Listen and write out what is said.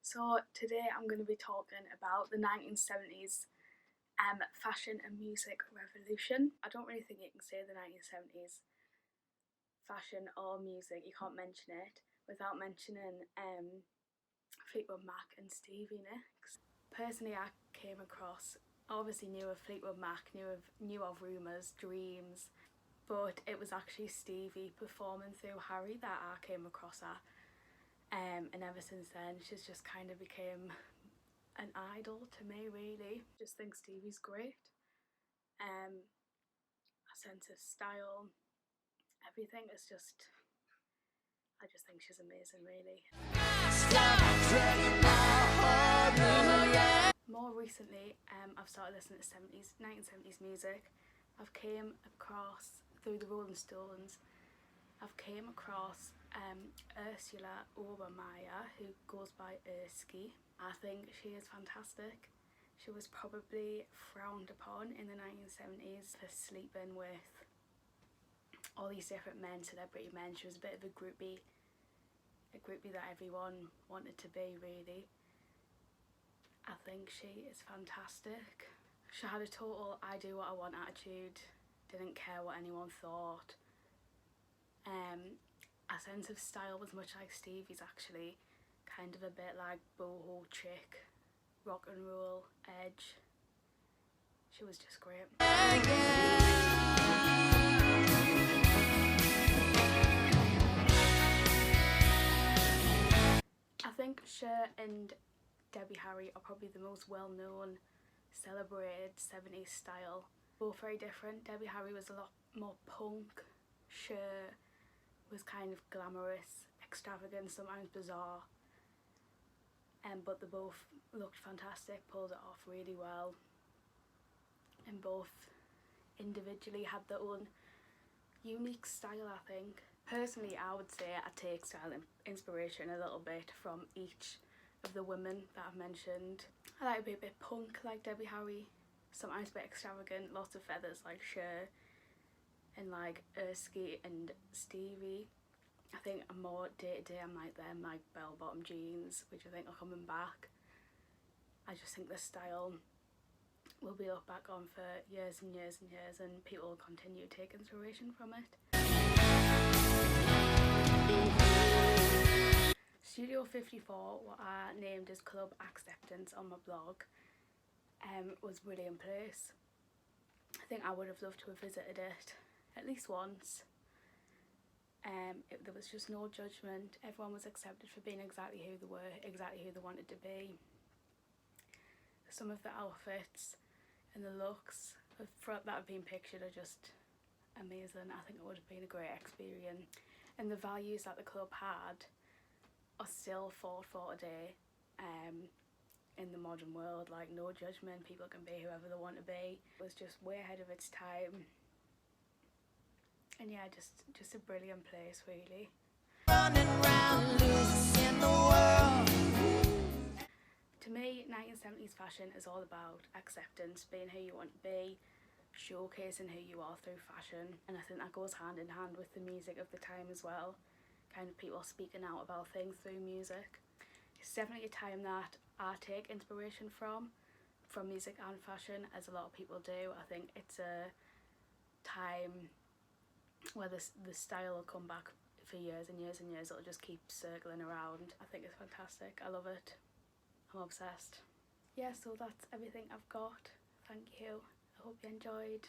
So today I'm going to be talking about the 1970s fashion and music revolution. I don't really think you can say the 1970s fashion or music, you can't mention it without mentioning Fleetwood Mac and Stevie Nicks. Personally, I came across, obviously knew of Fleetwood Mac, knew of Rumours, Dreams, but it was actually Stevie performing through Harry that I came across her. And ever since then she's just kind of became an idol to me, really. Just think Stevie's great. A sense of style, everything is just, I just think she's amazing, really. More recently, I've started listening to 1970s music. I've came across, through the Rolling Stones, I've came across Ursula Obermeyer, who goes by Erski. I think she is fantastic. She was probably frowned upon in the 1970s for sleeping with all these different men, celebrity men. She was a bit of a groupie that everyone wanted to be, really. I think she is fantastic. She had a total I do what I want attitude, didn't care what anyone thought. A sense of style was much like Stevie's, actually, kind of a bit like boho chic, rock and roll edge. She was just great. I think Cher and Debbie Harry are probably the most well-known, celebrated 70s style. Both very different. Debbie Harry was a lot more punk. Cher was kind of glamorous, extravagant, sometimes bizarre. But they both looked fantastic, pulled it off really well. And both individually had their own unique style, I think. Personally, I would say I take style inspiration a little bit from each of the women that I've mentioned. I like to be a bit punk like Debbie Harry, sometimes a bit extravagant, lots of feathers like Cher, and like Erski and Stevie. I think I'm more day to day, I'm like them, like bell bottom jeans, which I think are coming back. I just think the style will be looked back on for years and years and years, and people will continue to take inspiration from it. Studio 54, what I named as Club Acceptance on my blog, was a brilliant place. I think I would have loved to have visited it at least once. There was just no judgment. Everyone was accepted for being exactly who they were, exactly who they wanted to be. Some of the outfits and the looks that have been pictured are just amazing. I think it would have been a great experience. And the values that the club had are still fought for today in the modern world. Like, no judgment, people can be whoever they want to be. It was just way ahead of its time. And yeah, just a brilliant place, really. Running around, losing the world. To me, 1970s fashion is all about acceptance, being who you want to be, showcasing who you are through fashion. And I think that goes hand in hand with the music of the time as well. Kind of people speaking out about things through music. It's definitely a time that I take inspiration from music and fashion, as a lot of people do. I think it's a time where the style will come back for years and years and years. It'll just keep circling around. I think it's fantastic. I love it. I'm obsessed. Yeah, so that's everything I've got. Thank you. I hope you enjoyed.